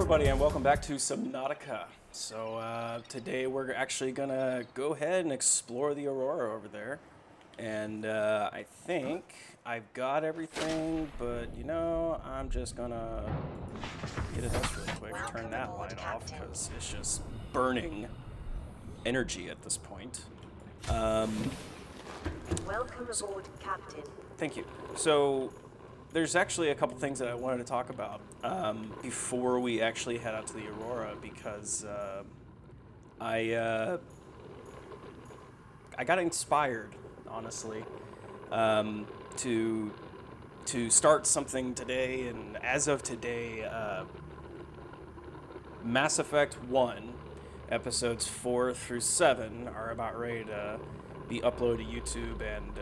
everybody, and welcome back to Subnautica. So today we're actually gonna go ahead and explore the Aurora over there, and I think I've got everything, but you know, I'm just gonna get it this really quick, turn that light off because it's just burning energy at this point. Welcome aboard, Captain. Thank you. So there's actually a couple things that I wanted to talk about before we actually head out to the Aurora, because I got inspired, honestly, to start something today, and as of today, Mass Effect 1 episodes 4 through 7 are about ready to be uploaded to YouTube, and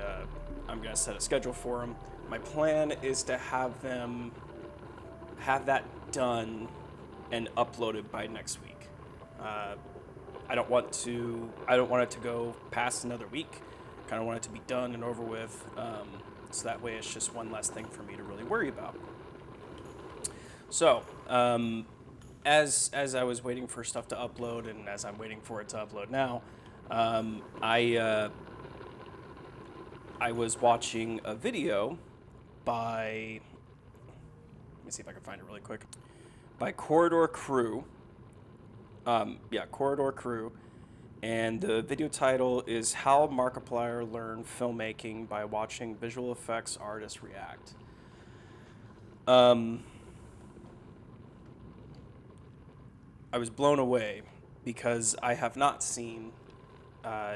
I'm gonna set a schedule for them. My plan is to have that done and uploaded by next week. I don't want it to go past another week. Kind of want it to be done and over with, so that way it's just one less thing for me to really worry about. So, as I was waiting for stuff to upload, and as I'm waiting for it to upload now, I was watching a video by, let me see if I can find it really quick, by Corridor Crew. Corridor Crew. And the video title is How Markiplier Learned Filmmaking by Watching Visual Effects Artists React. I was blown away because I have not seen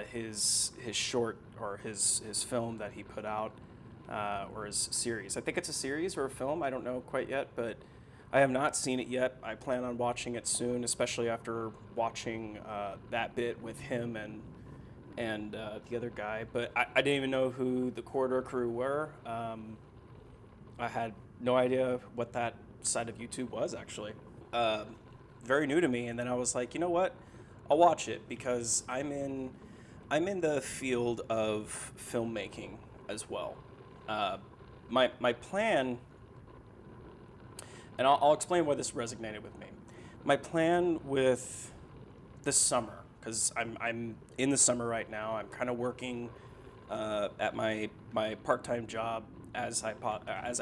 his short, or his film that he put out, or his series. I think it's a series or a film, I don't know quite yet, but I have not seen it yet. I plan on watching it soon, especially after watching that bit with him and the other guy. But I didn't even know who the Corridor Crew were. I had no idea what that side of YouTube was, actually. Very new to me, and then I was like, you know what? I'll watch it, because I'm in the field of filmmaking as well. My plan, and I'll explain why this resonated with me. My plan with this summer, because I'm in the summer right now. I'm kind of working at my part-time job as I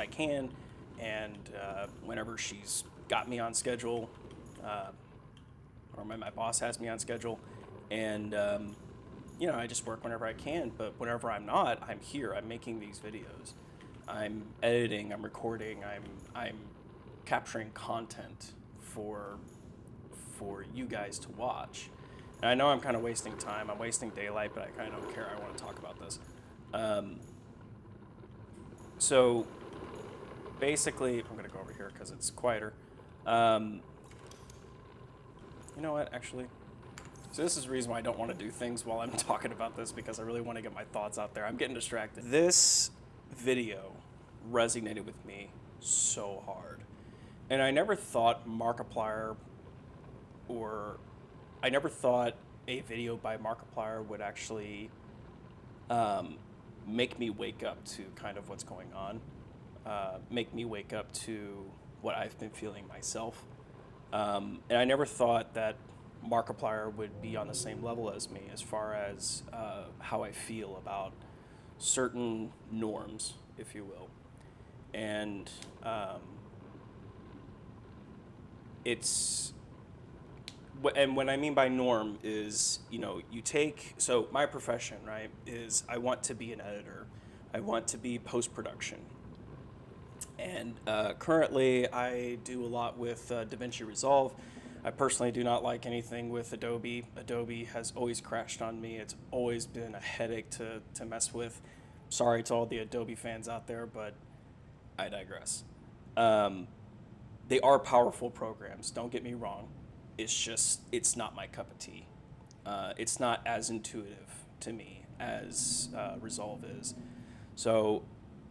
can, and whenever she's got me on schedule, or my boss has me on schedule, and I just work whenever I can. But whenever I'm not, I'm here. I'm making these videos. I'm editing. I'm recording. I'm capturing content for you guys to watch. And I know I'm kind of wasting time. I'm wasting daylight, but I kind of don't care. I want to talk about this. So basically, I'm going to go over here because it's quieter. You know what, actually? So this is the reason why I don't want to do things while I'm talking about this, because I really want to get my thoughts out there. I'm getting distracted. This video resonated with me so hard. And I never thought Markiplier, or I never thought a video by Markiplier would actually make me wake up to kind of what's going on, make me wake up to what I've been feeling myself. And I never thought that Markiplier would be on the same level as me as far as how I feel about certain norms, if you will. And and what I mean by norm is, so my profession, right, is I want to be an editor. I want to be post-production. And currently I do a lot with DaVinci Resolve. I personally do not like anything with Adobe. Adobe has always crashed on me. It's always been a headache to mess with. Sorry to all the Adobe fans out there, but I digress. They are powerful programs, don't get me wrong. It's not my cup of tea. It's not as intuitive to me as Resolve is. So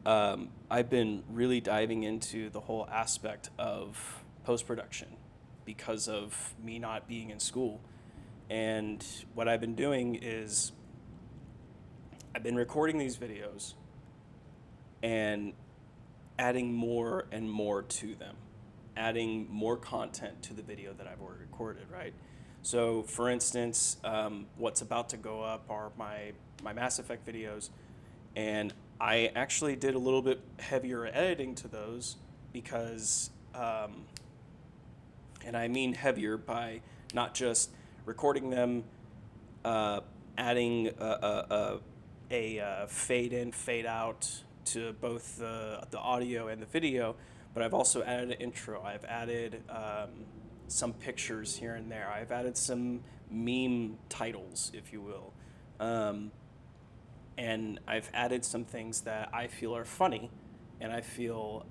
I've been really diving into the whole aspect of post-production because of me not being in school. And what I've been doing is I've been recording these videos and adding more and more to them. adding more content to the video that I've already recorded, right? So, for instance, what's about to go up are my Mass Effect videos, and I actually did a little bit heavier editing to those because, and I mean heavier by not just recording them, adding a fade in, fade out to both the audio and the video, but I've also added an intro. I've added some pictures here and there. I've added some meme titles, if you will. And I've added some things that I feel are funny and I feel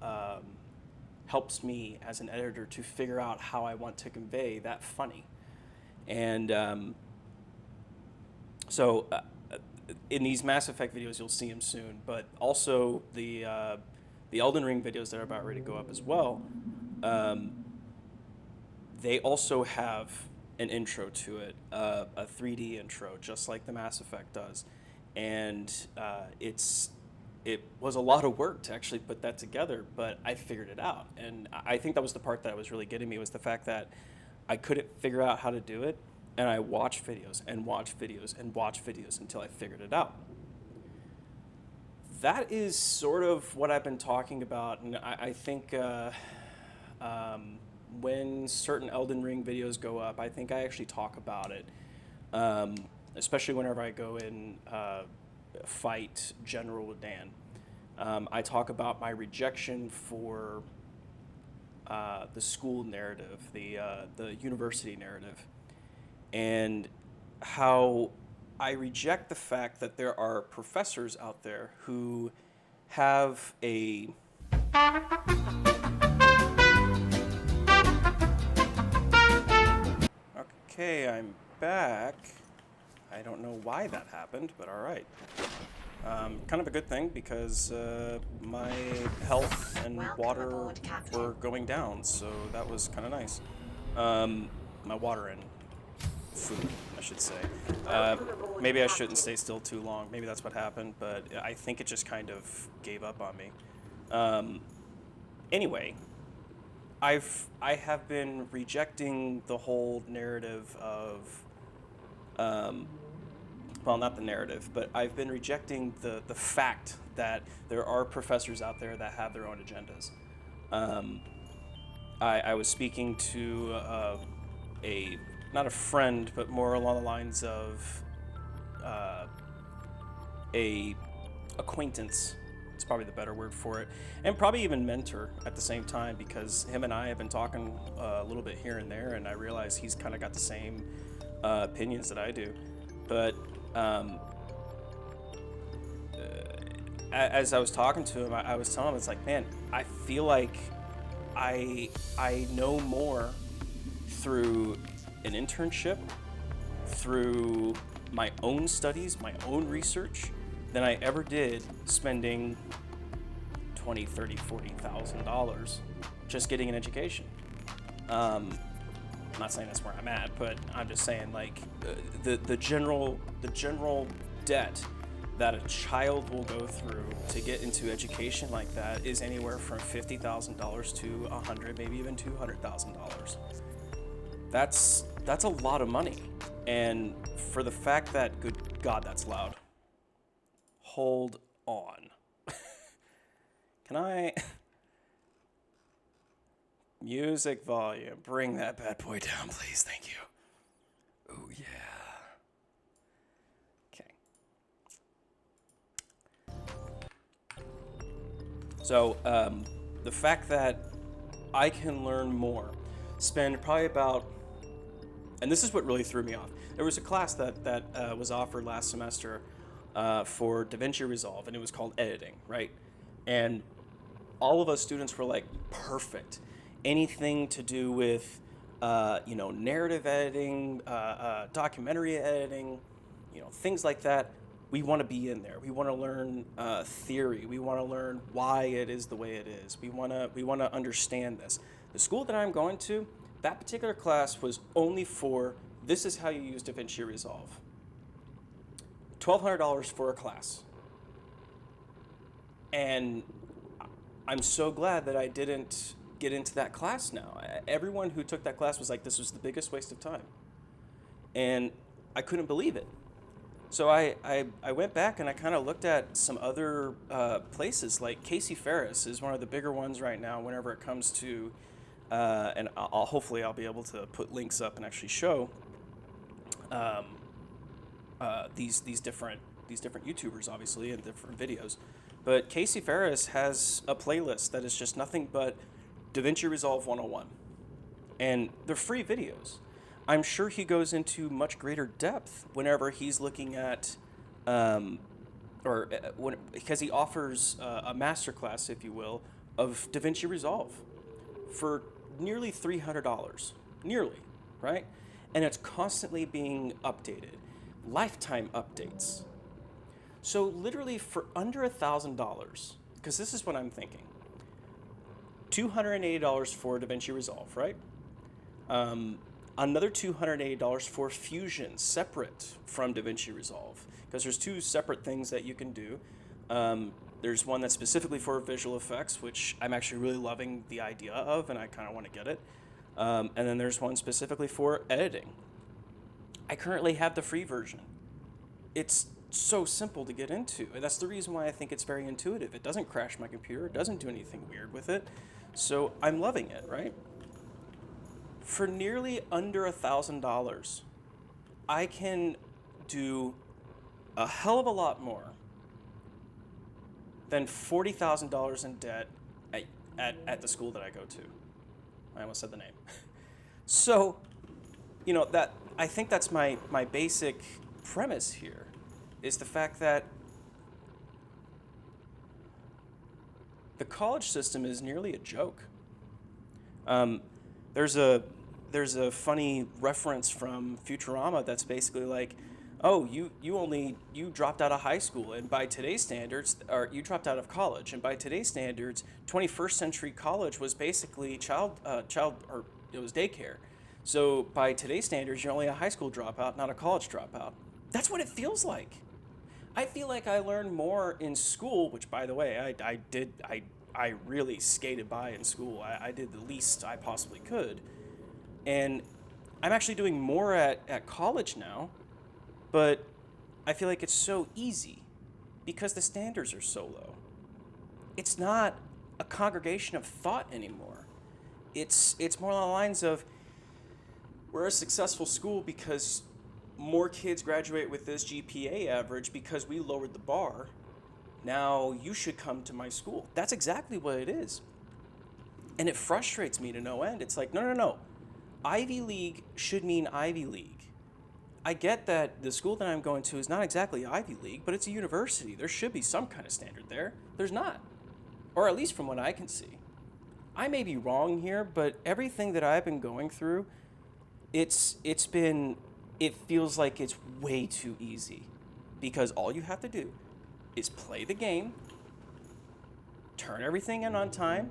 helps me as an editor to figure out how I want to convey that funny. And so in these Mass Effect videos, you'll see them soon, but also the Elden Ring videos that are about ready to go up as well, they also have an intro to it, a 3D intro, just like the Mass Effect does. And it was a lot of work to actually put that together, but I figured it out. And I think that was the part that was really getting me, was the fact that I couldn't figure out how to do it, and I watched videos and watched videos and watched videos until I figured it out. That is sort of what I've been talking about, and I think when certain Elden Ring videos go up, I think I actually talk about it, especially whenever I go in fight General Dan. I talk about my rejection for the school narrative, the university narrative, and how I reject the fact that there are professors out there who have a Okay, I'm back. I don't know why that happened, but all right. Kind of a good thing because my health and Welcome water aboard, Captain. were going down, so that was kind of nice. My water and food, I should say. Welcome aboard, Maybe I Captain. shouldn't stay still too long. Maybe that's what happened, but I think it just kind of gave up on me. Anyway, I have been rejecting the whole narrative of, well, not the narrative, but I've been rejecting the fact that there are professors out there that have their own agendas. I was speaking to not a friend, but more along the lines of a acquaintance. It's probably the better word for it, and probably even mentor at the same time, because him and I have been talking a little bit here and there, and I realize he's kind of got the same opinions that I do. But as I was talking to him, I was telling him, it's like, man, I feel like I know more through an internship, through my own studies, my own research, than I ever did spending $20,000, $30,000, $40,000 just getting an education. I'm not saying that's where I'm at, but I'm just saying, like, the general debt that a child will go through to get into education like that is anywhere from $50,000 to $100,000, maybe even $200,000. That's a lot of money, and for the fact that, good God, that's loud. Hold on. Can I? Music volume. Bring that bad boy down, please. Thank you. Oh, yeah. Okay. So, the fact that I can learn more, spend probably about, and this is what really threw me off. There was a class that was offered last semester for DaVinci Resolve, and it was called editing, right? And all of us students were like, perfect. Anything to do with, narrative editing, documentary editing, things like that. We want to be in there. We want to learn theory. We want to learn why it is the way it is. We want to understand this. The school that I'm going to, that particular class was only for, this is how you use DaVinci Resolve. $1,200 for a class. And I'm so glad that I didn't get into that class now. Everyone who took that class was like, this was the biggest waste of time. And I couldn't believe it. So I went back and I kind of looked at some other places. Like Casey Ferris is one of the bigger ones right now whenever it comes to, and hopefully I'll be able to put links up and actually show these different YouTubers, obviously, and different videos. But Casey Ferris has a playlist that is just nothing but DaVinci Resolve 101. And they're free videos. I'm sure he goes into much greater depth whenever he's looking at, because he offers a masterclass, if you will, of DaVinci Resolve for nearly $300. Nearly, right? And it's constantly being updated. Lifetime updates. So literally for under $1,000, because this is what I'm thinking, $280 for DaVinci Resolve, right? Another $280 for Fusion, separate from DaVinci Resolve, because there's two separate things that you can do. There's one that's specifically for visual effects, which I'm actually really loving the idea of, and I kind of want to get it. And then there's one specifically for editing. I currently have the free version. It's so simple to get into, and that's the reason why I think it's very intuitive. It doesn't crash my computer. It doesn't do anything weird with it. So I'm loving it, right? For nearly under $1,000, I can do a hell of a lot more than $40,000 in debt at the school that I go to. I almost said the name. So, that I think that's my basic premise here, is the fact that the college system is nearly a joke. There's a funny reference from Futurama that's basically like, oh, you dropped out of high school, and by today's standards, or you dropped out of college, and by today's standards, 21st century college was basically it was daycare. So by today's standards, you're only a high school dropout, not a college dropout. That's what it feels like. I feel like I learned more in school, which, by the way, I really skated by in school. I did the least I possibly could. And I'm actually doing more at college now, but I feel like it's so easy because the standards are so low. It's not a congregation of thought anymore. It's more along the lines of, we're a successful school because more kids graduate with this GPA average because we lowered the bar. Now you should come to my school. That's exactly what it is. And it frustrates me to no end. It's like, no. Ivy League should mean Ivy League. I get that the school that I'm going to is not exactly Ivy League, but it's a university. There should be some kind of standard there. There's not. Or at least from what I can see. I may be wrong here, but everything that I've been going through, it feels like it's way too easy. Because all you have to do is play the game, turn everything in on time,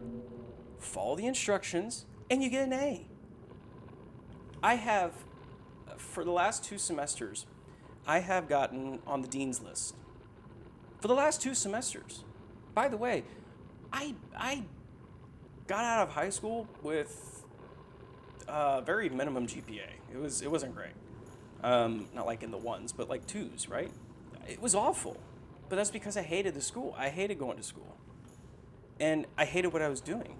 follow the instructions, and you get an A. I have, for the last 2 semesters, I have gotten on the dean's list. For the last 2 semesters. By the way, I got out of high school with very minimum GPA. It wasn't great. Not like in the ones, but like 2s, right? It was awful. But that's because I hated the school. I hated going to school. And I hated what I was doing.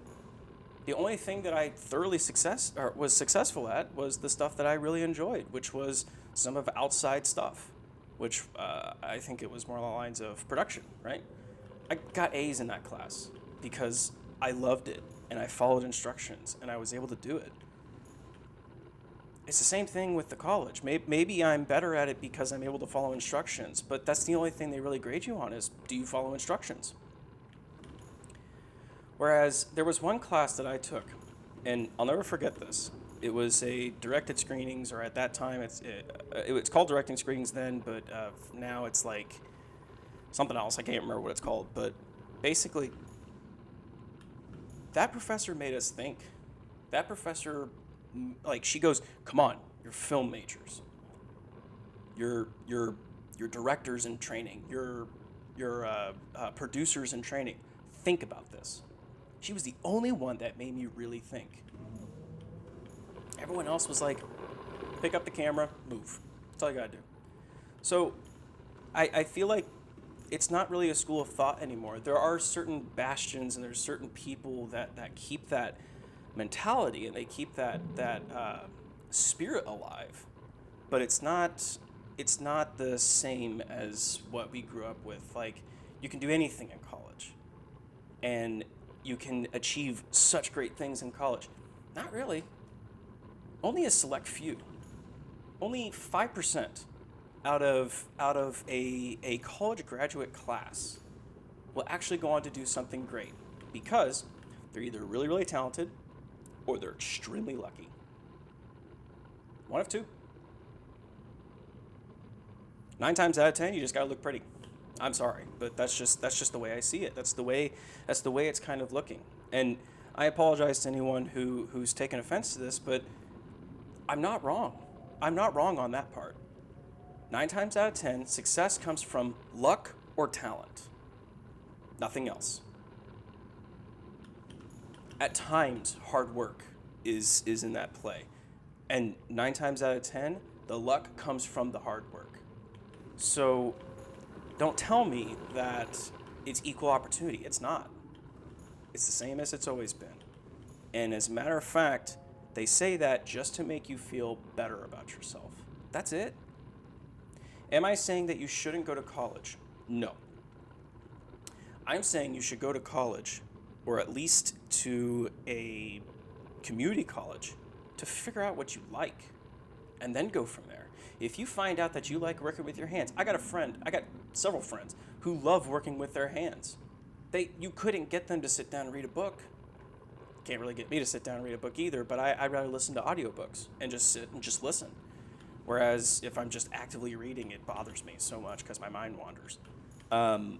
The only thing that I thoroughly was successful at was the stuff that I really enjoyed, which was some of outside stuff, which I think it was more along the lines of production, right? I got A's in that class because I loved it, and I followed instructions, and I was able to do it. It's the same thing with the college. Maybe I'm better at it because I'm able to follow instructions, but that's the only thing they really grade you on is, do you follow instructions? Whereas there was one class that I took, and I'll never forget this. It was a directed screenings, or at that time, it's called directing screenings then, but now it's like something else. I can't remember what it's called, but basically, that professor made us think. That professor, like, she goes, come on, you're film majors. You're directors in training. You're producers in training. Think about this. She was the only one that made me really think. Everyone else was like, pick up the camera, move. That's all you gotta do. So I feel like it's not really a school of thought anymore. There are certain bastions and there's certain people that keep that mentality and they keep that spirit alive. But it's not the same as what we grew up with. Like, you can do anything in college. And you can achieve such great things in college. Not really. Only a select few. Only 5% out of a college graduate class will actually go on to do something great because they're either really, really talented or they're extremely lucky. One of two. 9 times out of 10, you just gotta look pretty. I'm sorry, but that's just the way I see it. That's the way it's kind of looking. And I apologize to anyone who's taken offense to this, but I'm not wrong. I'm not wrong on that part. 9 times out of 10, success comes from luck or talent. Nothing else. At times, hard work is in that play. And 9 times out of 10, the luck comes from the hard work. So don't tell me that it's equal opportunity. It's not. It's the same as it's always been. And as a matter of fact, they say that just to make you feel better about yourself. That's it. Am I saying that you shouldn't go to college? No. I'm saying you should go to college, or at least to a community college, to figure out what you like, and then go from there. If you find out that you like working with your hands, I got several friends who love working with their hands. You couldn't get them to sit down and read a book. Can't really get me to sit down and read a book either, but I'd rather listen to audiobooks and just sit and just listen. Whereas if I'm just actively reading, it bothers me so much because my mind wanders. But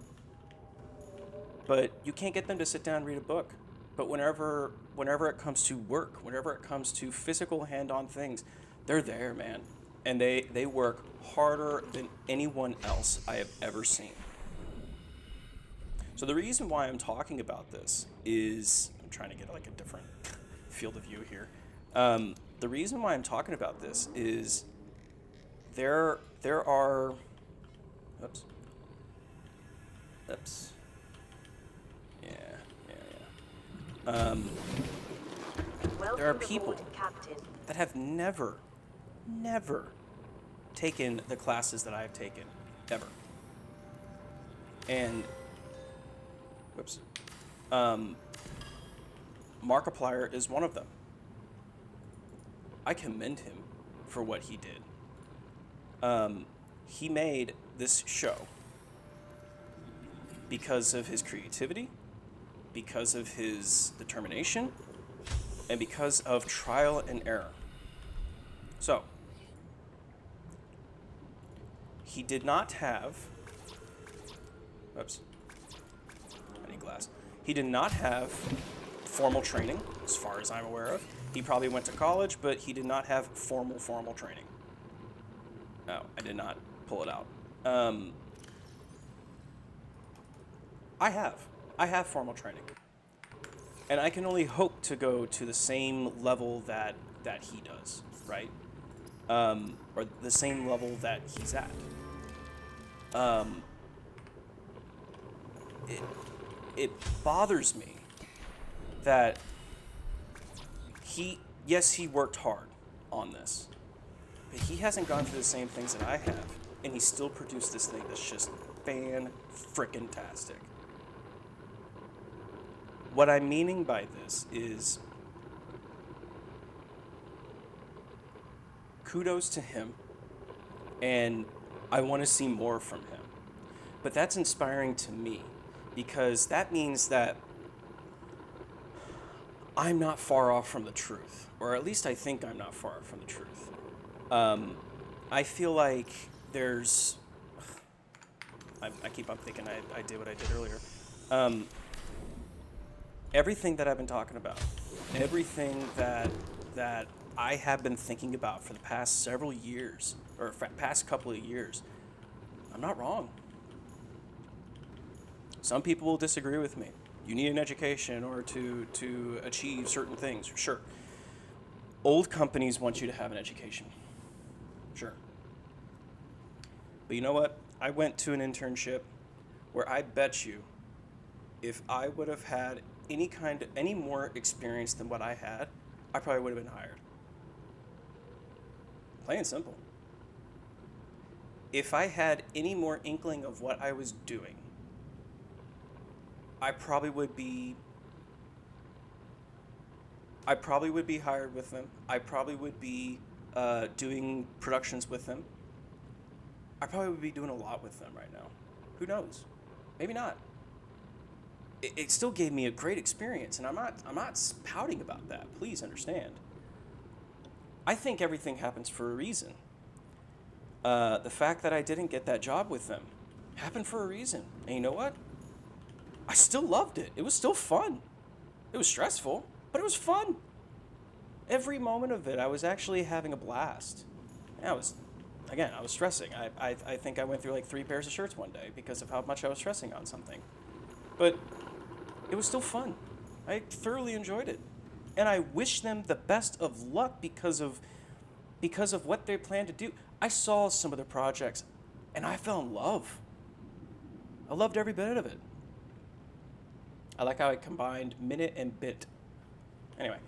you can't get them to sit down and read a book. But whenever it comes to work, whenever it comes to physical hand-on things, they're there, man. And they work harder than anyone else I have ever seen. So the reason why I'm talking about this is, I'm trying to get like a different field of view here. The reason why I'm talking about this is there are, oops. There are people that have never taken the classes that I've taken, ever. And, Markiplier is one of them. I commend him for what he did. He made this show because of his creativity, because of his determination, and because of trial and error. So, he did not have, I need glass. He did not have formal training, as far as I'm aware of. He probably went to college, but he did not have formal training. No, I did not pull it out. I have formal training. And I can only hope to go to the same level that he does, right? Or the same level that he's at. It bothers me that he worked hard on this, but he hasn't gone through the same things that I have, and he still produced this thing that's just fan-frickin-tastic. What I'm meaning by this is kudos to him, and I want to see more from him. But that's inspiring to me, because that means that I'm not far off from the truth, or at least I think I'm not far off from the truth. I feel like there's... I keep on thinking I did what I did earlier. Everything that I've been talking about, everything that I have been thinking about for the past several years, or past couple of years, I'm not wrong. Some people will disagree with me. You need an education in order to achieve certain things. Sure. Old companies want you to have an education. Sure. But you know what? I went to an internship where I bet you if I would have had any more experience than what I had, I probably would have been hired. Plain and simple. If I had any more inkling of what I was doing, I probably would be hired with them. I probably would be doing productions with them. I probably would be doing a lot with them right now. Who knows? Maybe not. It still gave me a great experience, and I'm not pouting about that. Please understand. I think everything happens for a reason. The fact that I didn't get that job with them happened for a reason. And you know what? I still loved it. It was still fun. It was stressful, but it was fun. Every moment of it, I was actually having a blast. And I was stressing. I think I went through like 3 pairs of shirts one day because of how much I was stressing on something. But it was still fun. I thoroughly enjoyed it. And I wish them the best of luck because of what they plan to do. I saw some of their projects and I fell in love. I loved every bit of it. I like how I combined minute and bit. Anyway,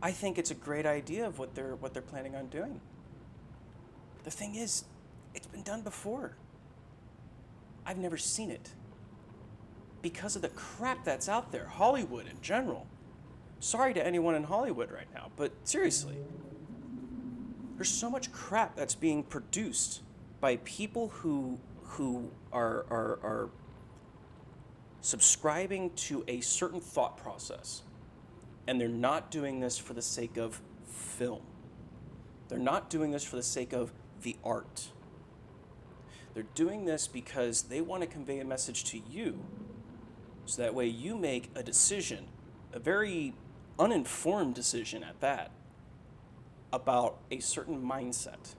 I think it's a great idea of what they're planning on doing. The thing is, it's been done before. I've never seen it. Because of the crap that's out there, Hollywood in general. Sorry to anyone in Hollywood right now, but seriously. There's so much crap that's being produced by people who are subscribing to a certain thought process. And they're not doing this for the sake of film. They're not doing this for the sake of the art. They're doing this because they want to convey a message to you so that way you make a decision, a very uninformed decision at that, about a certain mindset.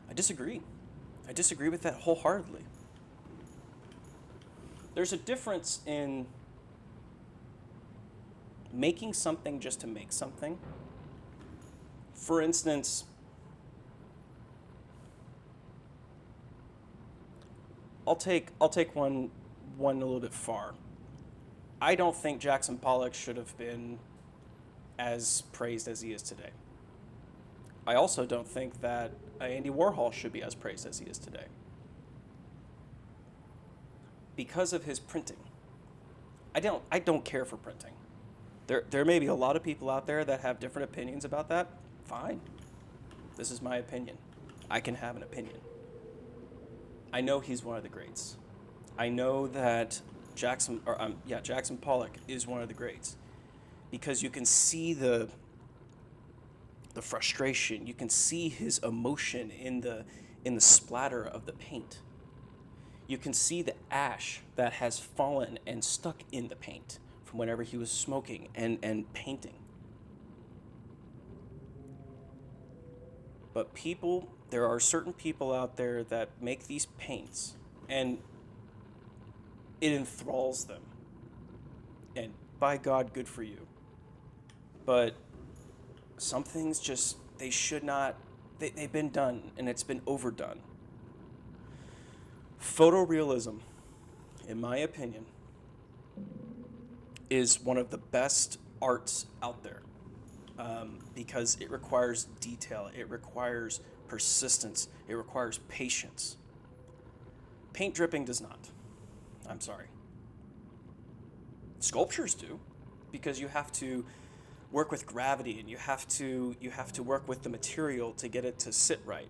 I disagree. I disagree with that wholeheartedly. There's a difference in making something just to make something. For instance, I'll take one a little bit far. I don't think Jackson Pollock should have been as praised as he is today. I also don't think that Andy Warhol should be as praised as he is today. Because of his printing. I don't care for printing. There may be a lot of people out there that have different opinions about that. Fine. This is my opinion. I can have an opinion. I know he's one of the greats. I know that Jackson Pollock is one of the greats because you can see the frustration. You can see his emotion in the splatter of the paint. You can see the ash that has fallen and stuck in the paint from whenever he was smoking and painting. But there are certain people out there that make these paints and it enthralls them. And by God, good for you. But some things just, they should not, they've been done and it's been overdone. Photorealism, in my opinion, is one of the best arts out there because it requires detail, it requires persistence, it requires patience. Paint dripping does not. I'm sorry. Sculptures do, because you have to work with gravity and you have to work with the material to get it to sit right.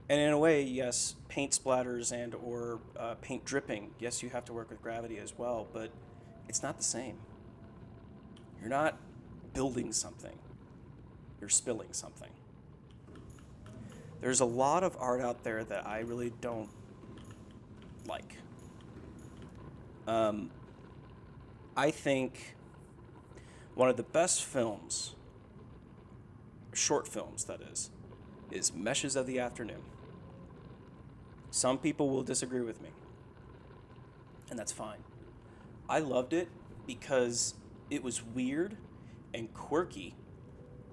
And in a way, yes, paint splatters and or paint dripping, yes, you have to work with gravity as well, but it's not the same. You're not building something. You're spilling something. There's a lot of art out there that I really don't like. I think one of the best films, short films that is, is Meshes of the Afternoon. Some people will disagree with me, and that's fine. I loved it because it was weird and quirky,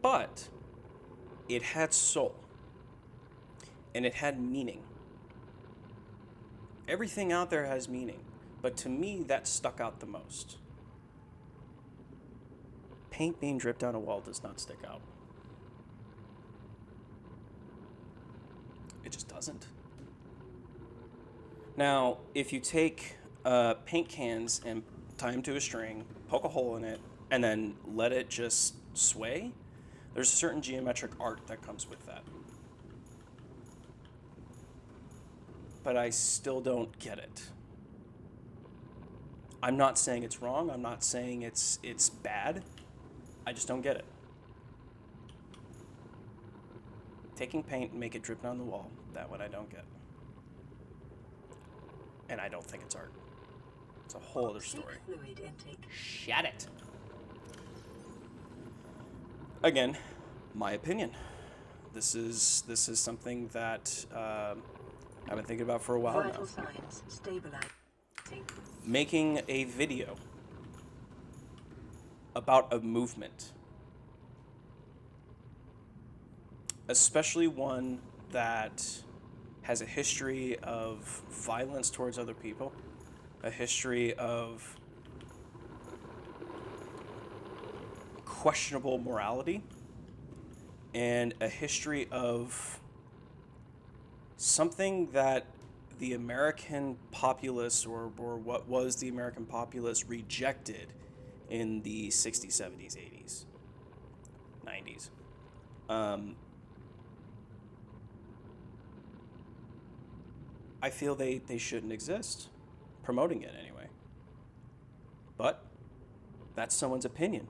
but it had soul, and it had meaning. Everything out there has meaning, but to me, that stuck out the most. Paint being dripped down a wall does not stick out. It just doesn't. Now, if you take paint cans and tie them to a string, poke a hole in it, and then let it just sway, there's a certain geometric art that comes with that. But I still don't get it. I'm not saying it's wrong. I'm not saying it's bad. I just don't get it. Taking paint and make it drip down the wall, that one I don't get. And I don't think it's art. It's a whole other story. Shut it. Again, my opinion. This is something that I've been thinking about for a while now. Making a video about a movement, especially one that has a history of violence towards other people, a history of questionable morality, and a history of something that the American populace, or what was the American populace, rejected in the 60s, 70s, 80s, 90s. I feel they shouldn't exist, promoting it anyway. But that's someone's opinion.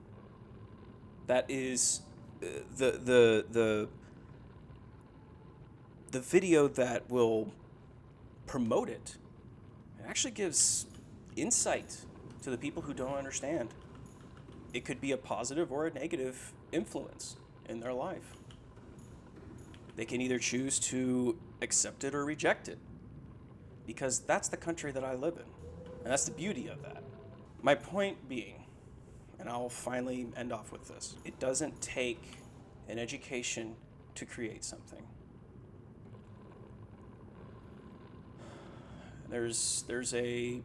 That is the video that will promote it. It actually gives insight to the people who don't understand. It could be a positive or a negative influence in their life. They can either choose to accept it or reject it, because that's the country that I live in, and that's the beauty of that. My point being, and I'll finally end off with this, it doesn't take an education to create something. There's a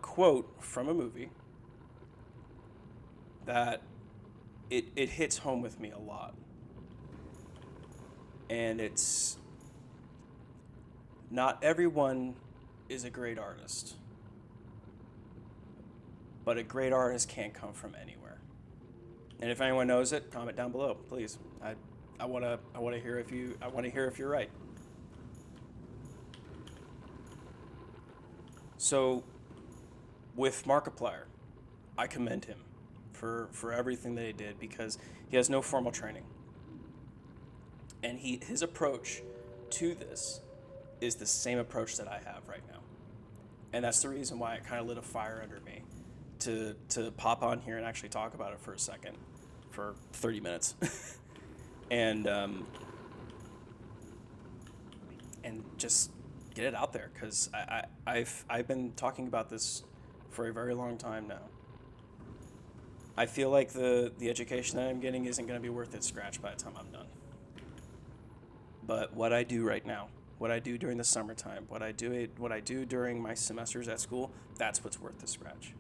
quote from a movie that it hits home with me a lot. And it's, not everyone is a great artist, but a great artist can't come from anywhere. And if anyone knows it, comment down below, please. I want to hear if you're right. So, with Markiplier, I commend him for everything that he did, because he has no formal training. And his approach to this is the same approach that I have right now. And that's the reason why it kind of lit a fire under me to pop on here and actually talk about it for a second, for 30 minutes. and just get it out there, because I've been talking about this for a very long time now. I feel like the education that I'm getting isn't going to be worth its scratch by the time I'm done. But what I do right now, what I do during the summertime, what I do during my semesters at school, that's what's worth the scratch.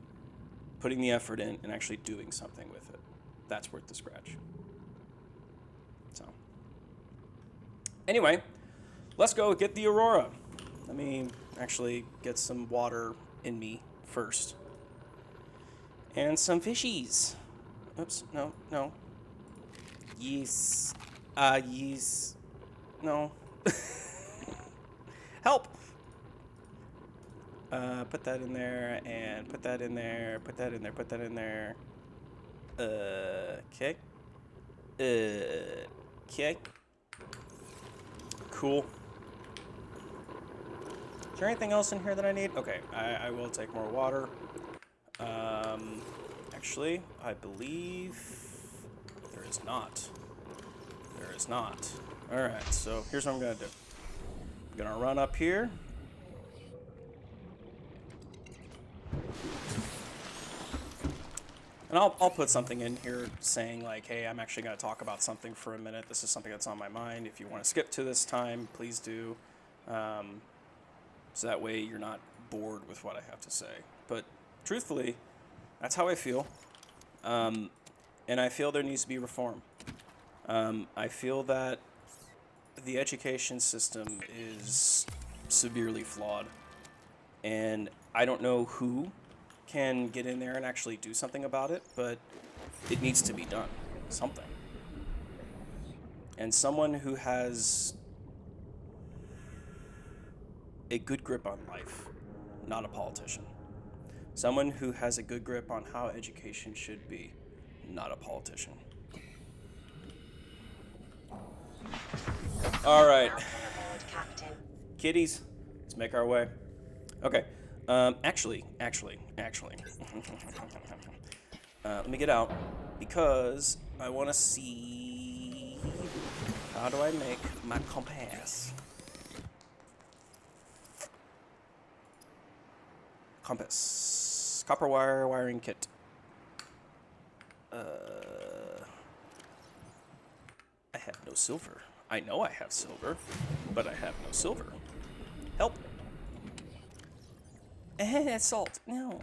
Putting the effort in and actually doing something with it, that's worth the scratch. So, anyway, let's go get the Arora. Let me actually get some water in me first. And some fishies. Oops, no. Yes. Yes. No. Help! Put that in there, and put that in there, put that in there, put that in there. Okay. Okay. Cool. Is there anything else in here that I need? Okay, I will take more water. Actually, I believe there is not. There is not. Alright, so here's what I'm gonna do. I'm gonna run up here. And I'll put something in here saying like, hey, I'm actually gonna talk about something for a minute. This is something that's on my mind. If you want to skip to this time, please do. So that way you're not bored with what I have to say. But truthfully, that's how I feel. And I feel there needs to be reform. I feel that the education system is severely flawed. And I don't know who can get in there and actually do something about it, but it needs to be done. Something. And someone who has a good grip on life, not a politician. Someone who has a good grip on how education should be, not a politician. All right. Welcome aboard, Captain. Kiddies, let's make our way. Okay. Actually. Let me get out because I want to see how do I make my compass. Compass. Copper wire wiring kit. I have no silver. I know I have silver, but I have no silver. Help. Salt. No.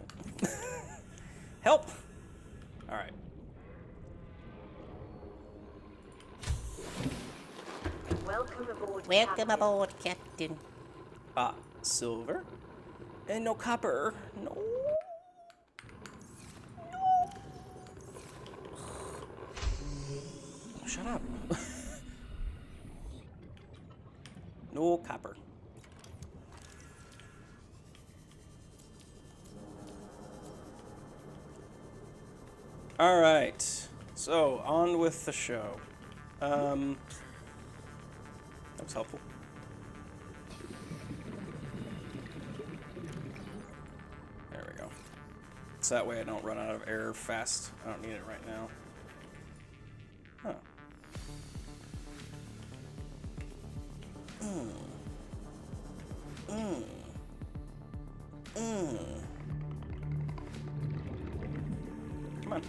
Help. All right. Welcome aboard, Welcome Captain. aboard, Captain. Silver. And no copper. No. Shut up. No copper. All right. So, on with the show. That was helpful. There we go. So that way I don't run out of air fast. I don't need it right now. Huh. Come on.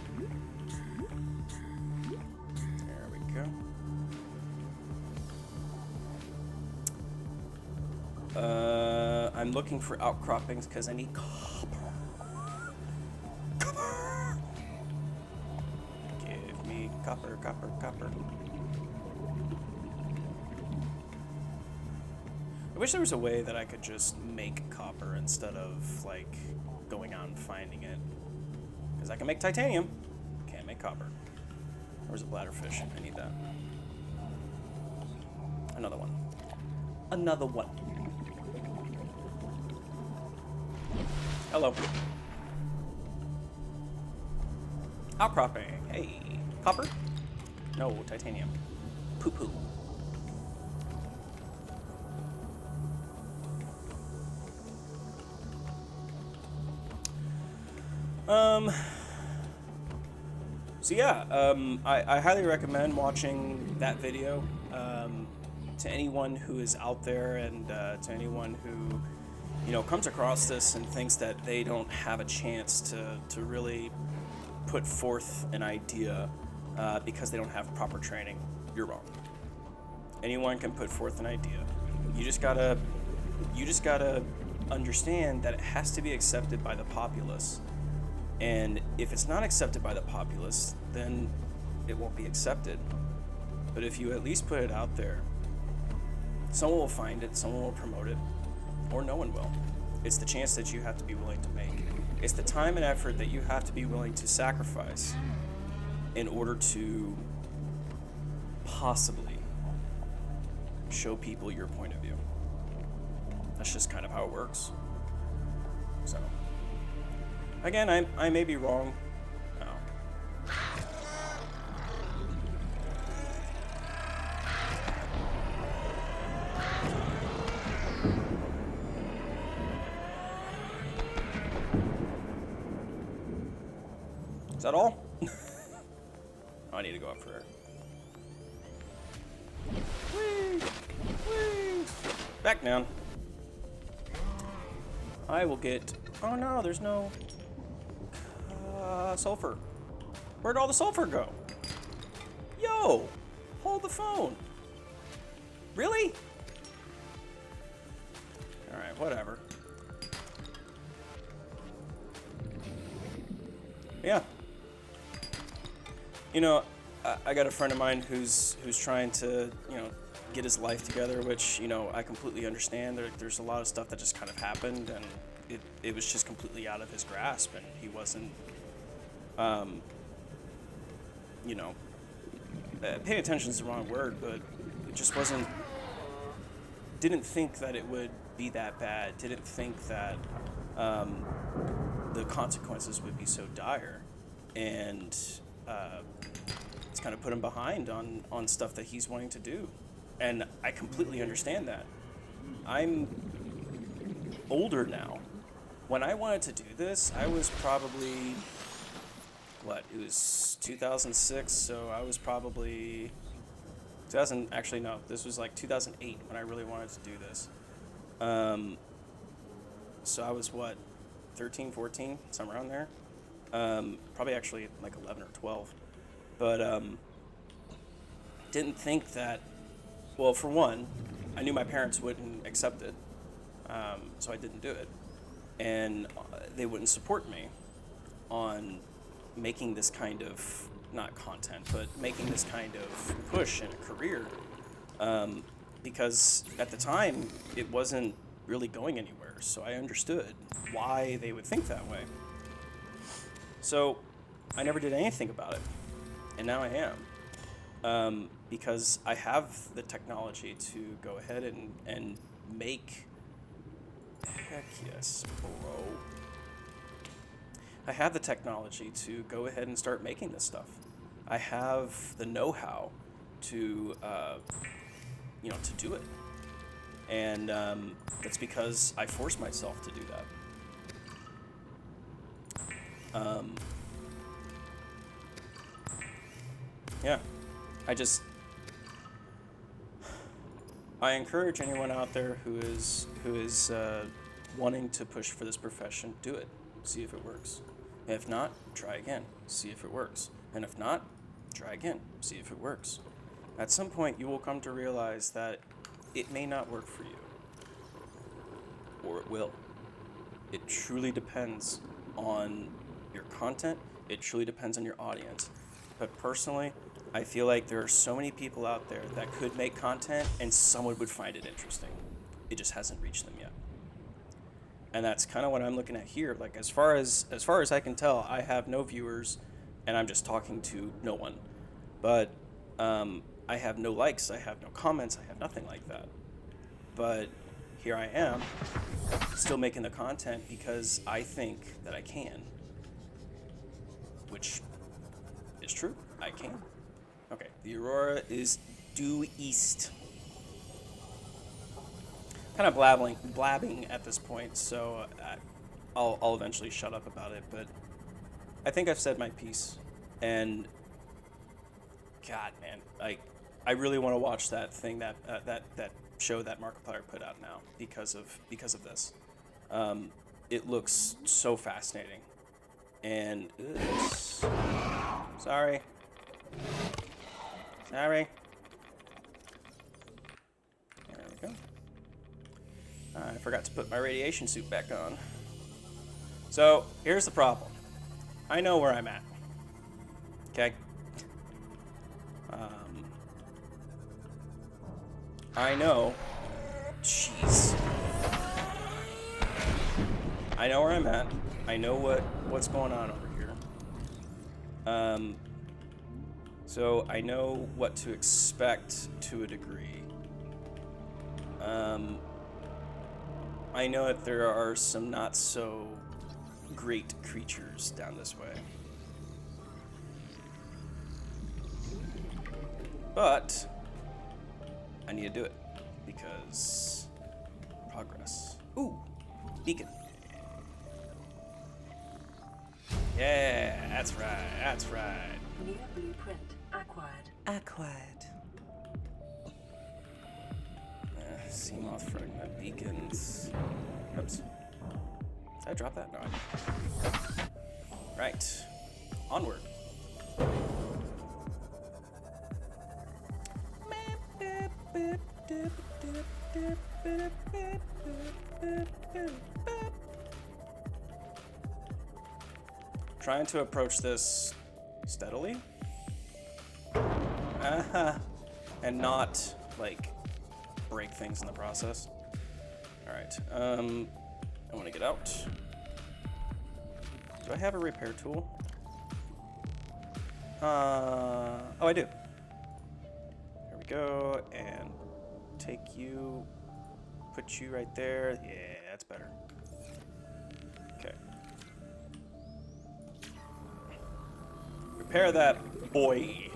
There we go. I'm looking for outcroppings because I need copper. Copper! Give me copper, copper, copper. I wish there was a way that I could just make copper instead of, like, going out and finding it. Because I can make titanium. Can't make copper. Where's a bladderfish? I need that. Another one. Another one. Hello. Outcropping. Hey. Copper? No, titanium. Poo-poo. So yeah, I highly recommend watching that video to anyone who is out there and to anyone who, you know, comes across this and thinks that they don't have a chance to really put forth an idea because they don't have proper training. You're wrong. Anyone can put forth an idea. You just gotta understand that it has to be accepted by the populace. And if it's not accepted by the populace, then it won't be accepted. But if you at least put it out there, someone will find it, someone will promote it, or no one will. It's the chance that you have to be willing to make. It's the time and effort that you have to be willing to sacrifice in order to possibly show people your point of view. That's just kind of how it works. So. Again, I may be wrong. Oh. Is that all? Oh, I need to go up for air. Back down. I will get... Oh no, there's no... sulfur. Where'd all the sulfur go? Yo! Hold the phone. Really? Alright, whatever. Yeah. You know, I got a friend of mine who's trying to, you know, get his life together, which, you know, I completely understand. There's a lot of stuff that just kind of happened, and it was just completely out of his grasp, and he wasn't, you know, paying attention is the wrong word, but it just wasn't, didn't think that it would be that bad, didn't think that the consequences would be so dire, and it's kind of put him behind on stuff that he's wanting to do. And I completely understand that. I'm older now. When I wanted to do this, I was probably, what, it was 2006, so I was probably, actually no, this was like 2008 when I really wanted to do this. So I was what, 13, 14, somewhere around there. Probably actually like 11 or 12. But didn't think that, well, for one, I knew my parents wouldn't accept it, so I didn't do it. And they wouldn't support me on making this kind of, not content, but making this kind of push in a career. Because at the time, it wasn't really going anywhere, so I understood why they would think that way. So I never did anything about it, and now I am. Because I have the technology to go ahead and make, heck yes, bro. I have the technology to go ahead and start making this stuff. I have the know-how to, you know, to do it. And that's because I forced myself to do that. Yeah, I encourage anyone out there who is wanting to push for this profession, do it. See if it works. If not, try again. See if it works. And if not, try again. See if it works. At some point, you will come to realize that it may not work for you. Or it will. It truly depends on your content. It truly depends on your audience. But personally, I feel like there are so many people out there that could make content and someone would find it interesting. It just hasn't reached them yet. And that's kind of what I'm looking at here. Like, as far as I can tell, I have no viewers and I'm just talking to no one. But I have no likes, I have no comments, I have nothing like that. But here I am, still making the content because I think that I can. Which is true, I can. Okay, the Aurora is due east. Kind of blabbing at this point, so I'll eventually shut up about it, but I think I've said my piece. And God, man, I really want to watch that thing that show that Markiplier put out now because of this. It looks so fascinating, and sorry. There we go. I forgot to put my radiation suit back on. So here's the problem. I know where I'm at. Okay. I know. Jeez. I know where I'm at. I know what's going on over here. So I know what to expect to a degree. I know that there are some not so great creatures down this way. But I need to do it because progress. Ooh, beacon. Yeah, that's right, that's right. New blueprint acquired. Acquired. Seamoth fragment beacons. Oops. Did I drop that? No, I didn't. Right. Onward. Trying to approach this steadily. And not, like, break things in the process. Alright, I want to get out. Do I have a repair tool? Oh, I do. There we go, and take you, put you right there. Yeah, that's better. Okay. Repair that boy.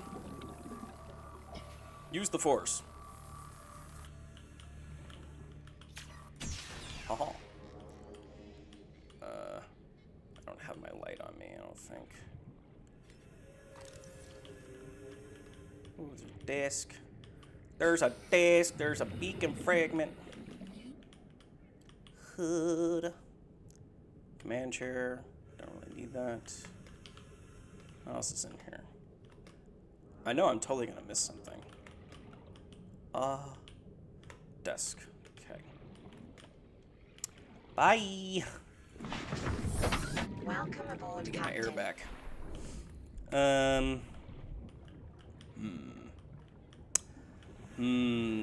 Use the force. Haha. I don't have my light on me, I don't think. Ooh, there's a desk. There's a desk. There's a beacon fragment. Hood. Command chair. Don't really need that. What else is in here? I know I'm totally gonna miss something. Desk. Okay. Bye. Welcome aboard, To get my air Captain. back.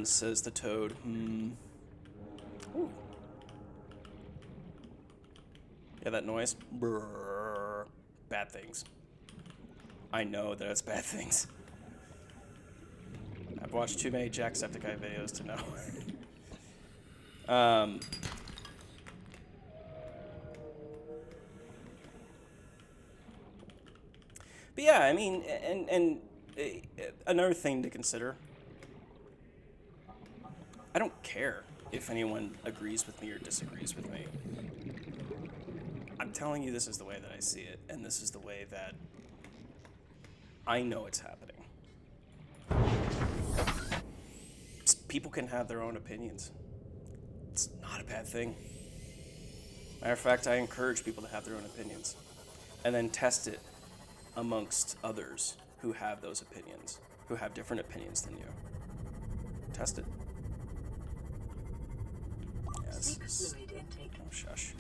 Says the toad. Ooh. Yeah, that noise? Brrr. Bad things. I know that it's bad things. I've watched too many Jacksepticeye videos to know. But yeah, I mean, and another thing to consider. I don't care if anyone agrees with me or disagrees with me. I'm telling you this is the way that I see it, and this is the way that I know it's happening. People can have their own opinions. It's not a bad thing. Matter of fact, I encourage people to have their own opinions and then test it amongst others who have those opinions, who have different opinions than you. Test it. Yes. Fluid intake. Oh, shush.